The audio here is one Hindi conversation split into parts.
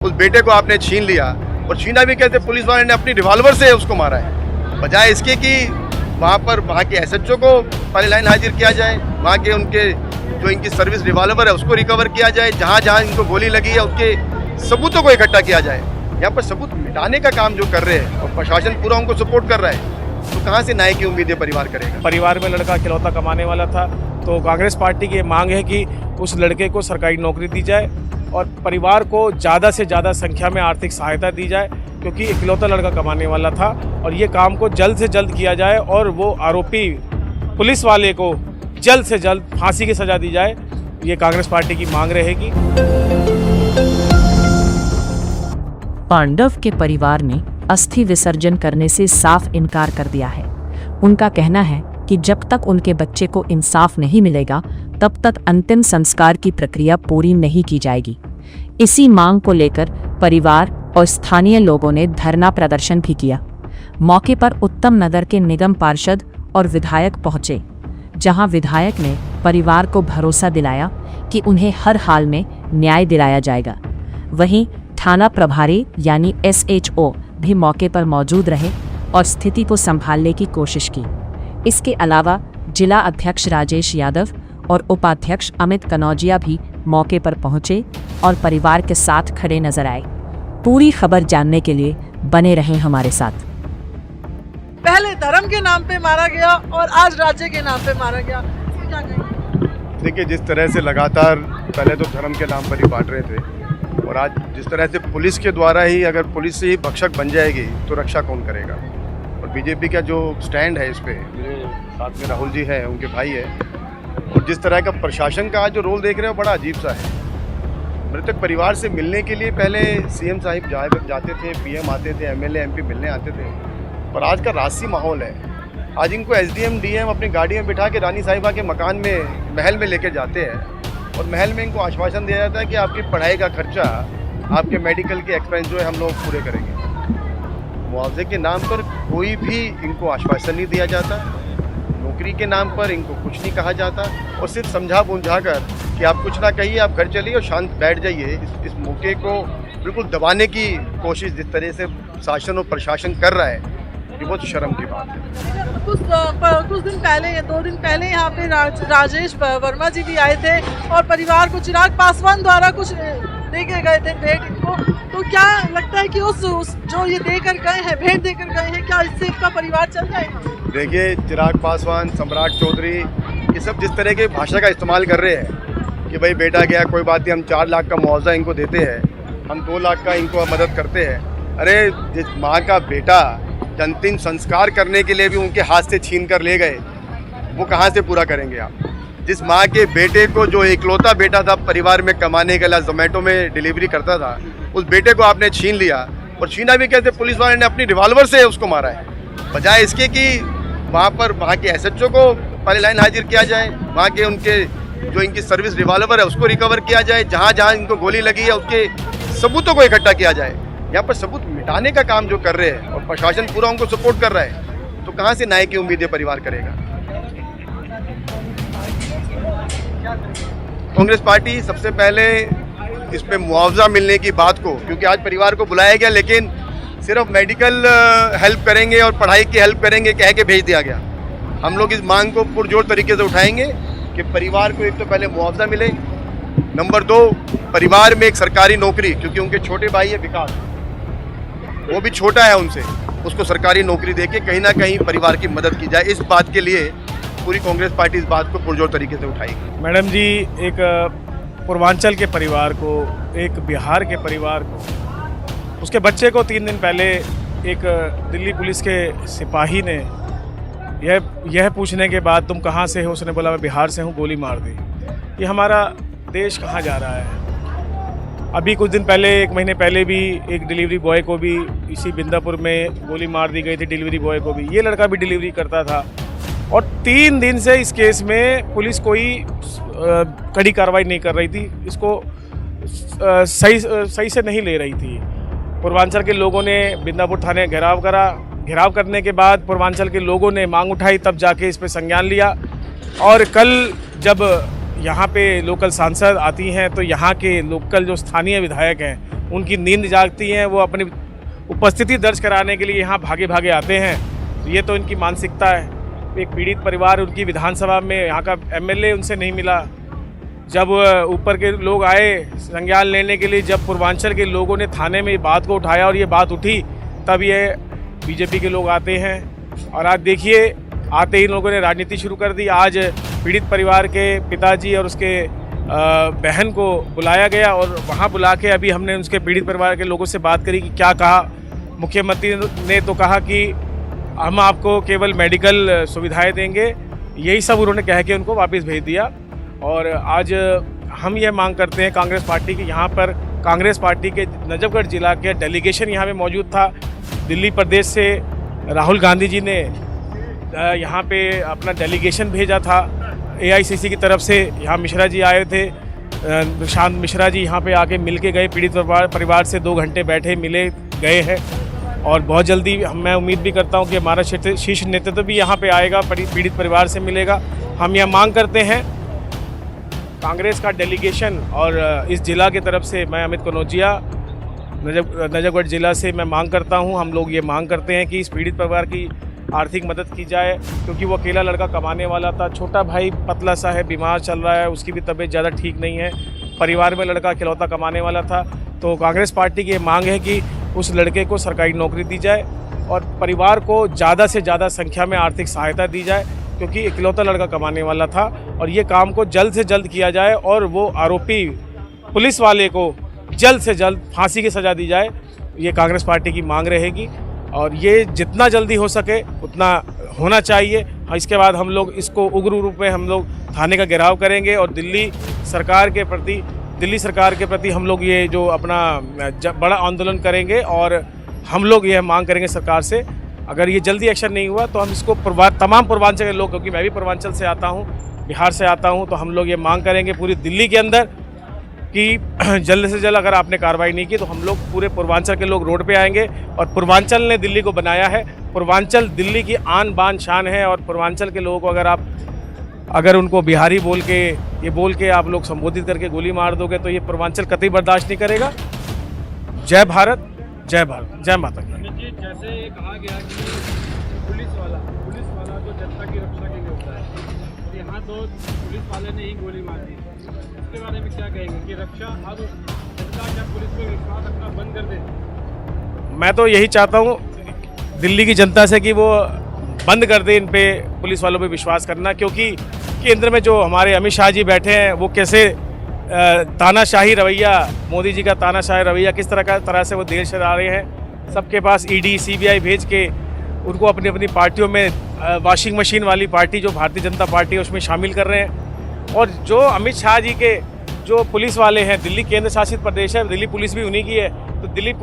उस बेटे को आपने छीन लिया, और छीना भी कैसे, पुलिस वाले ने अपनी रिवॉल्वर से उसको मारा है, बजाय इसके कि वहाँ के एसएचओ को पहले लाइन हाजिर किया जाए, वहाँ के उनके जो इनकी सर्विस रिवॉल्वर है उसको रिकवर किया जाए, जहाँ जहाँ इनको गोली लगी है उसके सबूतों को इकट्ठा किया जाए। यहाँ पर सबूत मिटाने का काम जो कर रहे हैं और प्रशासन पूरा उनको सपोर्ट कर रहा है, तो कहाँ से न्याय की उम्मीदें परिवार करेगा। परिवार में लड़का इकलौता कमाने वाला था, तो कांग्रेस पार्टी की मांग है कि उस लड़के को सरकारी नौकरी दी जाए और परिवार को ज़्यादा से ज़्यादा संख्या में आर्थिक सहायता दी जाए, क्योंकि इकलौता लड़का कमाने वाला था। और ये काम को जल्द से जल्द किया जाए और वो आरोपी पुलिस वाले को जल्द से जल्द फांसी की सज़ा दी जाए, ये कांग्रेस पार्टी की मांग रहेगी। पांडव के परिवार ने अस्थि विसर्जन करने से साफ इनकार कर दिया है। उनका कहना है कि जब तक उनके बच्चे को इंसाफ नहीं मिलेगा तब तक अंतिम संस्कार की प्रक्रिया पूरी नहीं की जाएगी। इसी मांग को लेकर परिवार और स्थानीय लोगों ने धरना प्रदर्शन भी किया। मौके पर उत्तम नगर के निगम पार्षद और विधायक पहुंचे, जहां विधायक ने परिवार को भरोसा दिलाया कि उन्हें हर हाल में न्याय दिलाया जाएगा। वहीं थाना प्रभारी यानी SHO भी मौके पर मौजूद रहे और स्थिति को संभालने की कोशिश की। इसके अलावा जिला अध्यक्ष राजेश यादव और उपाध्यक्ष अमित कनौजिया भी मौके पर पहुंचे और परिवार के साथ खड़े नजर आए। पूरी खबर जानने के लिए बने रहें हमारे साथ। पहले धर्म के नाम पे मारा गया और आज राज्य के नाम पे मारा गया, क्या कहेंगे? देखिए, जिस तरह से लगातार पहले तो धर्म के नाम पर ही बांट रहे थे, और आज जिस तरह से पुलिस के द्वारा ही, अगर पुलिस से ही भक्षक बन जाएगी तो रक्षा कौन करेगा। और बीजेपी का जो स्टैंड है इस पे, मेरे साथ में राहुल जी है, उनके भाई है, और जिस तरह का प्रशासन का आज जो रोल देख रहे हो बड़ा अजीब सा है। मृतक परिवार से मिलने के लिए पहले CM साहिब जाते थे, PM आते थे, MLA MP मिलने आते थे, पर आज का राजसी माहौल है। आज इनको SDM DM अपनी गाड़ी में बिठा के रानी साहिबा के मकान में, महल में लेकर जाते हैं, और महल में इनको आश्वासन दिया जाता है कि आपकी पढ़ाई का खर्चा, आपके मेडिकल के एक्सपेंस जो है हम लोग पूरे करेंगे। मुआवजे के नाम पर कोई भी इनको आश्वासन नहीं दिया जाता, नौकरी के नाम पर इनको कुछ नहीं कहा जाता, और सिर्फ समझा बुझा कर कि आप कुछ ना कहिए, आप घर चलिए और शांत बैठ जाइए। इस मौके को बिल्कुल दबाने की कोशिश जिस तरह से शासन और प्रशासन कर रहा है, ये बहुत शर्म की बात है। कुछ दिन पहले, 2 दिन पहले यहाँ पे राजेश वर्मा जी भी आए थे और परिवार को चिराग पासवान द्वारा कुछ देके गए थे भेंट इनको, तो क्या लगता है कि उस जो ये देकर गए हैं, भेंट देकर गए हैं, क्या इससे इनका परिवार चल जाएगा? देखिए, चिराग पासवान, सम्राट चौधरी, ये सब जिस तरह के भाषा का इस्तेमाल कर रहे हैं कि भाई बेटा गया, कोई बात नहीं, हम 4 लाख का मुआवजा इनको देते हैं, हम 2 लाख का इनको मदद करते हैं। अरे जिस माँ का बेटा अंतिम संस्कार करने के लिए भी उनके हाथ से छीन कर ले गए, वो कहाँ से पूरा करेंगे आप? जिस माँ के बेटे को, जो इकलौता बेटा था परिवार में कमाने के लिए, जोमेटो में डिलीवरी करता था, उस बेटे को आपने छीन लिया, और छीना भी कैसे, पुलिस वाले ने अपनी रिवॉल्वर से उसको मारा है, बजाय इसके कि वहाँ के SHO को पहले लाइन हाजिर किया जाए, वहाँ के उनके जो इनकी सर्विस रिवॉल्वर है उसको रिकवर किया जाए, जहाँ जहाँ इनको गोली लगी है उसके सबूतों को इकट्ठा किया जाए। यहाँ पर सबूत मिटाने का काम जो कर रहे हैं और प्रशासन पूरा उनको सपोर्ट कर रहा है, तो कहाँ से न्याय की उम्मीदें परिवार करेगा। कांग्रेस पार्टी सबसे पहले इस पे मुआवजा मिलने की बात को, क्योंकि आज परिवार को बुलाया गया लेकिन सिर्फ मेडिकल हेल्प करेंगे और पढ़ाई की हेल्प करेंगे कह के भेज दिया गया। हम लोग इस मांग को पुरजोर तरीके से उठाएंगे कि परिवार को एक तो पहले मुआवजा मिले, नंबर 2 परिवार में एक सरकारी नौकरी, क्योंकि उनके छोटे भाई है विकास, वो भी छोटा है उनसे, उसको सरकारी नौकरी देके कहीं ना कहीं परिवार की मदद की जाए। इस बात के लिए पूरी कांग्रेस पार्टी इस बात को पुरजोर तरीके से उठाएगी। मैडम जी, एक पूर्वांचल के परिवार को, एक बिहार के परिवार को, उसके बच्चे को 3 दिन पहले एक दिल्ली पुलिस के सिपाही ने यह पूछने के बाद तुम कहाँ से हो, उसने बोला मैं बिहार से हूँ, गोली मार दी। ये हमारा देश कहाँ जा रहा है? अभी कुछ दिन पहले, 1 महीने पहले भी एक डिलीवरी बॉय को भी इसी बिंदापुर में गोली मार दी गई थी, डिलीवरी बॉय को भी। ये लड़का भी डिलीवरी करता था, और 3 दिन से इस केस में पुलिस कोई कड़ी कार्रवाई नहीं कर रही थी, इसको सही से नहीं ले रही थी। पूर्वांचल के लोगों ने बिंदापुर थाने घेराव करा, घेराव करने के बाद पूर्वांचल के लोगों ने मांग उठाई, तब जाके इस पर संज्ञान लिया। और कल जब यहाँ पे लोकल सांसद आती हैं तो यहाँ के लोकल जो स्थानीय विधायक हैं उनकी नींद जागती है, वो अपनी उपस्थिति दर्ज कराने के लिए यहाँ भागे भागे आते हैं। तो ये तो इनकी मानसिकता है। एक पीड़ित परिवार, उनकी विधानसभा में यहाँ का एमएलए उनसे नहीं मिला। जब ऊपर के लोग आए संज्ञान लेने के लिए, जब पूर्वांचल के लोगों ने थाने में बात को उठाया और ये बात उठी, तब ये बीजेपी के लोग आते हैं। और आज देखिए, आते ही लोगों ने राजनीति शुरू कर दी। आज पीड़ित परिवार के पिताजी और उसके बहन को बुलाया गया और वहाँ बुला के अभी हमने उसके पीड़ित परिवार के लोगों से बात करी कि क्या कहा। मुख्यमंत्री ने तो कहा कि हम आपको केवल मेडिकल सुविधाएं देंगे, यही सब उन्होंने कह के उनको वापस भेज दिया। और आज हम ये मांग करते हैं कांग्रेस पार्टी की, यहाँ पर कांग्रेस पार्टी के नजफगढ़ जिला के डेलीगेशन यहाँ पे मौजूद था। दिल्ली प्रदेश से राहुल गांधी जी ने यहाँ पे अपना डेलीगेशन भेजा था एआईसीसी की तरफ से। यहाँ मिश्रा जी आए थे, शांत मिश्रा जी यहाँ पे आके मिल के गए, पीड़ित परिवार से 2 घंटे बैठे, मिले गए हैं। और बहुत जल्दी मैं उम्मीद भी करता हूँ कि हमारा शीर्ष नेतृत्व भी यहाँ पे आएगा, पीड़ित परिवार से मिलेगा। हम यह मांग करते हैं कांग्रेस का डेलीगेशन और इस जिला की तरफ से, मैं अमित कनौजिया नजफगढ़ जिला से मैं मांग करता हूं, हम लोग ये मांग करते हैं कि इस पीड़ित परिवार की आर्थिक मदद की जाए, क्योंकि वो अकेला लड़का कमाने वाला था। छोटा भाई पतला सा है, बीमार चल रहा है, उसकी भी तबीयत ज़्यादा ठीक नहीं है। परिवार में लड़का इकलौता कमाने वाला था। तो कांग्रेस पार्टी की ये मांग है कि उस लड़के को सरकारी नौकरी दी जाए और परिवार को ज़्यादा से ज़्यादा संख्या में आर्थिक सहायता दी जाए, क्योंकि इकलौता लड़का कमाने वाला था। और ये काम को जल्द से जल्द किया जाए और वो आरोपी पुलिस वाले को जल्द से जल्द फांसी की सज़ा दी जाए। ये कांग्रेस पार्टी की मांग रहेगी और ये जितना जल्दी हो सके उतना होना चाहिए। इसके बाद हम लोग इसको उग्र रूप में हम लोग थाने का घेराव करेंगे और दिल्ली सरकार के प्रति हम लोग ये जो अपना बड़ा आंदोलन करेंगे और हम लोग यह मांग करेंगे सरकार से, अगर ये जल्दी एक्शन नहीं हुआ तो हम इसको तमाम पूर्वांचल के लोग, क्योंकि मैं भी पूर्वांचल से आता हूँ, बिहार से आता हूँ, तो हम लोग ये मांग करेंगे पूरी दिल्ली के अंदर कि जल्द से जल्द अगर आपने कार्रवाई नहीं की तो हम लोग पूरे पूर्वांचल के लोग रोड पे आएंगे। और पूर्वांचल ने दिल्ली को बनाया है, पूर्वांचल दिल्ली की आन बान शान है। और पूर्वांचल के लोगों को अगर उनको बिहारी बोल के आप लोग संबोधित करके गोली मार दोगे तो ये पूर्वांचल कतई बर्दाश्त नहीं करेगा। जय भारत, जय भारत, जय माता की। जैसे ये कहा गया कि पुलिस वाला तो जनता की रक्षा के लिए होता है, यहाँ तो पुलिस वाले ने ही गोली मार दी, इसके बारे में क्या कहेंगे कि रक्षा अब जनता क्या पुलिस पे विश्वास रखना बंद कर दे? मैं तो यही चाहता हूँ दिल्ली की जनता से कि वो बंद कर दे इन पे पुलिस वालों पे विश्वास करना, क्योंकि केंद्र में जो हमारे अमित शाह जी बैठे हैं वो कैसे तानाशाही रवैया, मोदी जी का तानाशाही रवैया किस तरह से वो देश चला रहे हैं। सबके पास ईडी सीबीआई भेज के उनको अपनी अपनी पार्टियों में वॉशिंग मशीन वाली पार्टी जो भारतीय जनता पार्टी है उसमें शामिल कर रहे हैं। और जो अमित शाह जी के जो पुलिस वाले हैं, दिल्ली केंद्र शासित प्रदेश है, दिल्ली पुलिस भी उन्हीं की है, तो दिल्ली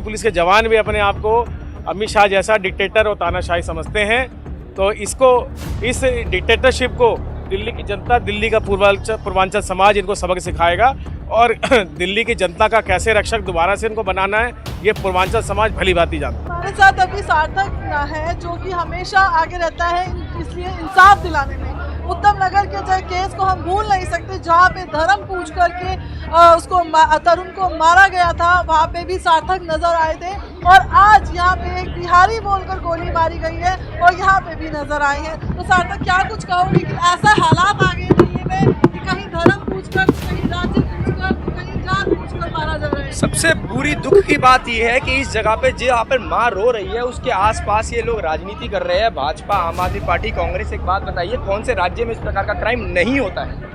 पुलिस के जवान भी अपने आप को अमित शाह जैसा डिक्टेटर और तानाशाही समझते हैं। तो इस डिक्टेटरशिप को दिल्ली की जनता, दिल्ली का पूर्वांचल समाज इनको सबक सिखाएगा और दिल्ली की जनता का कैसे रक्षक दोबारा से इनको बनाना है ये पूर्वांचल समाज भली भांति जानता है। हमारे साथ अभी सार्थक है जो कि हमेशा आगे रहता है इसलिए इंसाफ दिलाने में। उत्तम नगर के केस को हम भूल नहीं सकते, जहाँ पे धर्म पूछ करके उसको तरुण को मारा गया था, वहाँ पे भी सार्थक नजर आए थे। और आज यहाँ पे एक बिहारी बोलकर गोली मारी गई है और यहाँ पे भी नजर आए हैं। तो सार्थक क्या कुछ कहोगे कि ऐसा हालात आ गए दिल्ली में कि कहीं धर्म पूछकर, कहीं राज्य पूछकर, कहीं जात पूछकर मारा जा रहा है? सबसे बुरी दुख की बात यह है कि इस जगह पे जहाँ पर माँ रो रही है उसके आसपास ये लोग राजनीति कर रहे हैं, भाजपा, आम आदमी पार्टी, कांग्रेस। एक बात बताइए, कौन से राज्य में इस प्रकार का क्राइम नहीं होता है?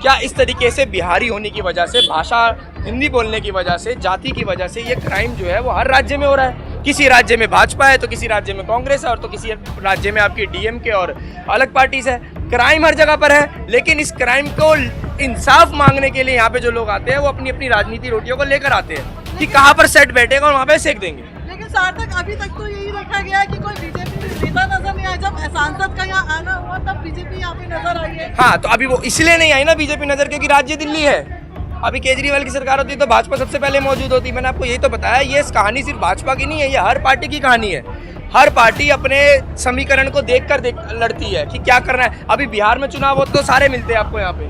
क्या इस तरीके से बिहारी होने की वजह से, भाषा हिंदी बोलने की वजह से, जाति की वजह से ये क्राइम जो है वो हर राज्य में हो रहा है? किसी राज्य में भाजपा है तो किसी राज्य में कांग्रेस है और तो किसी राज्य में आपकी डीएमके और अलग पार्टीज है। क्राइम हर जगह पर है, लेकिन इस क्राइम को इंसाफ मांगने के लिए यहाँ पे जो लोग आते हैं वो अपनी अपनी राजनीति रोटियों को लेकर आते हैं कि कहाँ पर सेट बैठेगा और वहाँ पे सेक देंगे। लेकिन सार्थक अभी तक तो यही रखा गया है कि कोई बीजेपी नेता नजर नहीं आया। जब सांसद का यहाँ आना हुआ तब बीजेपी यहाँ पे नजर आई है। हाँ, तो अभी वो इसलिए नहीं आई ना बीजेपी नजर, क्योंकि राज्य दिल्ली है। अभी केजरीवाल की सरकार होती तो भाजपा सबसे पहले मौजूद होती। मैंने आपको यही तो बताया, ये कहानी सिर्फ भाजपा की नहीं है, ये हर पार्टी की कहानी है। हर पार्टी अपने समीकरण को देखकर लड़ती है कि क्या करना है। अभी बिहार में चुनाव हो तो सारे मिलते हैं आपको यहाँ पे,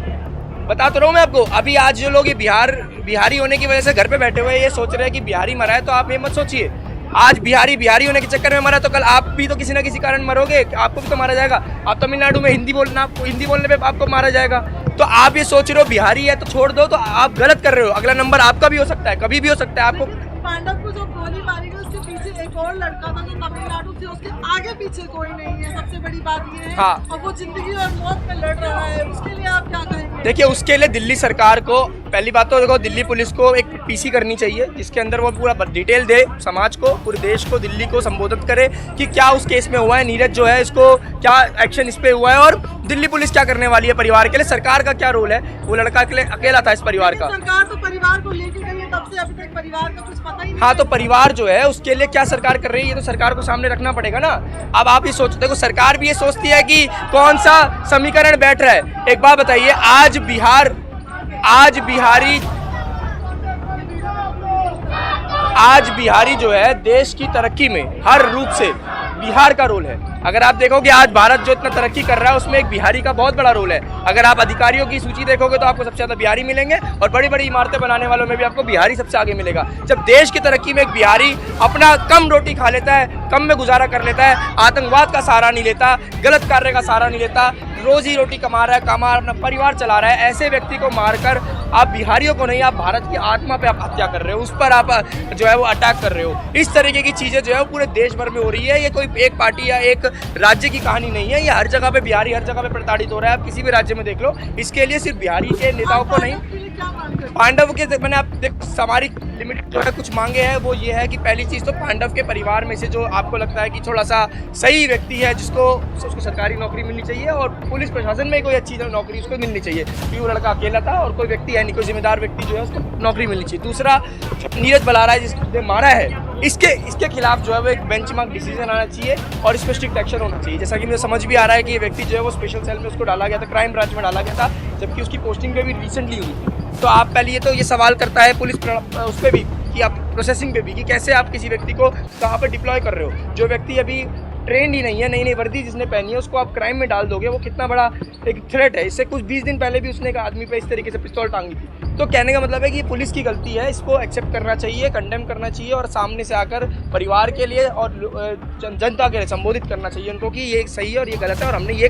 बता तो रहा हूँ मैं आपको। अभी आज जो लोग ये बिहारी होने की वजह से घर पे बैठे हुए हैं, ये सोच रहे हैं कि बिहारी मरा है, तो आप ये मत सोचिए आज बिहारी होने के चक्कर में मरा तो कल आप भी तो किसी ना किसी कारण मरोगे, आपको भी तो मारा जाएगा। आप तमिलनाडु में हिंदी बोलने पे आपको मारा जाएगा। तो आप ये सोच रहे हो बिहारी है तो छोड़ दो, तो आप गलत कर रहे हो। अगला नंबर आपका भी हो सकता है, कभी भी हो सकता है आपको। पांडव को जो गोली मारी गई उसके पीछे एक और लड़का था जो तमिलनाडु से, उसके आगे पीछे कोई नहीं है। सबसे बड़ी बात ये है। हाँ। और वो जिंदगी और मौत में लड़ रहा है, उसके लिए आप क्या कहेंगे? देखिए, उसके लिए दिल्ली सरकार को पहली बात तो देखो, दिल्ली पुलिस को एक पीसी करनी चाहिए जिसके अंदर वो पूरा डिटेल दे समाज को, पूरे देश को, दिल्ली को संबोधित करे कि क्या उस केस में हुआ है, नीरज जो है इसको क्या एक्शन इस पे हुआ है और दिल्ली पुलिस क्या करने वाली है परिवार के लिए, सरकार का क्या रोल है। वो लड़का अकेला था इस परिवार का। सरकार तो परिवार को लेके गई है, तब से अभी तक परिवार का कुछ पता ही नहीं। हाँ, तो परिवार जो है उसके लिए क्या सरकार कर रही है, ये तो सरकार को सामने रखना पड़ेगा ना। अब आप ये सोचते हो, सरकार भी ये सोचती है कि कौन सा समीकरण बैठ रहा है। एक बात बताइए, आज बिहारी जो है देश की तरक्की में हर रूप से बिहार का रोल है। अगर आप देखोगे आज भारत जो इतना तरक्की कर रहा है उसमें एक बिहारी का बहुत बड़ा रोल है। अगर आप अधिकारियों की सूची देखोगे तो आपको सबसे ज़्यादा बिहारी मिलेंगे और बड़ी बड़ी इमारतें बनाने वालों में भी आपको बिहारी सबसे आगे मिलेगा। जब देश की तरक्की में एक बिहारी अपना कम रोटी खा लेता है, कम में गुजारा कर लेता है, आतंकवाद का सहारा नहीं लेता, गलत कार्य का सहारा नहीं लेता, रोजी रोटी कमा रहा है, अपना परिवार चला रहा है, ऐसे व्यक्ति को मारकर आप बिहारियों को नहीं, आप भारत की आत्मा पे आप हत्या कर रहे हो, उस पर आप जो है वो अटैक कर रहे हो। इस तरीके की चीज़ें जो है वो पूरे देश भर में हो रही है। ये कोई एक पार्टी या एक राज्य की कहानी नहीं है, ये हर जगह पे बिहारी हर जगह पे प्रताड़ित हो रहा है। आप किसी भी राज्य में देख लो। इसके लिए सिर्फ बिहारी के नेताओं को नहीं, पांडव के मैंने आप देख हमारी लिमिट जो है कुछ मांगे हैं, वो ये है कि पहली चीज़ तो पांडव के परिवार में से जो आपको लगता है कि थोड़ा सा सही व्यक्ति है जिसको उसको सरकारी नौकरी मिलनी चाहिए और पुलिस प्रशासन में कोई अच्छी नौकरी उसको मिलनी चाहिए, क्योंकि वो लड़का अकेला था और कोई व्यक्ति है नहीं, कोई जिम्मेदार व्यक्ति जो है उसको नौकरी मिलनी चाहिए। दूसरा, नीरज बलारा जिसने मारा है इसके खिलाफ जो है वो एक बेंचमार्क डिसीजन आना चाहिए और इस पर स्ट्रिक्ट एक्शन होना चाहिए। जैसा कि मुझे समझ भी आ रहा है कि ये व्यक्ति जो है वो स्पेशल सेल में उसको डाला गया था, क्राइम ब्रांच में डाला गया था, जबकि उसकी पोस्टिंग पे भी रिसेंटली हुई थी। तो आप पहले ये सवाल करता है पुलिस उस पर भी कि आप प्रोसेसिंग पे भी कि कैसे आप किसी व्यक्ति को कहाँ पर डिप्लॉय कर रहे हो। जो व्यक्ति अभी ट्रेंड ही नहीं है, नई वर्दी जिसने पहनी है, उसको आप क्राइम में डाल दोगे, वो कितना बड़ा एक थ्रेट है। इससे कुछ 20 दिन पहले भी उसने एक आदमी पे इस तरीके से पिस्तौल टांगी थी। तो कहने का मतलब है कि ये पुलिस की गलती है, इसको एक्सेप्ट करना चाहिए, कंडेम करना चाहिए और सामने से आकर परिवार के लिए और जनता के लिए संबोधित करना चाहिए उनको कि ये सही है और ये गलत है और हमने ये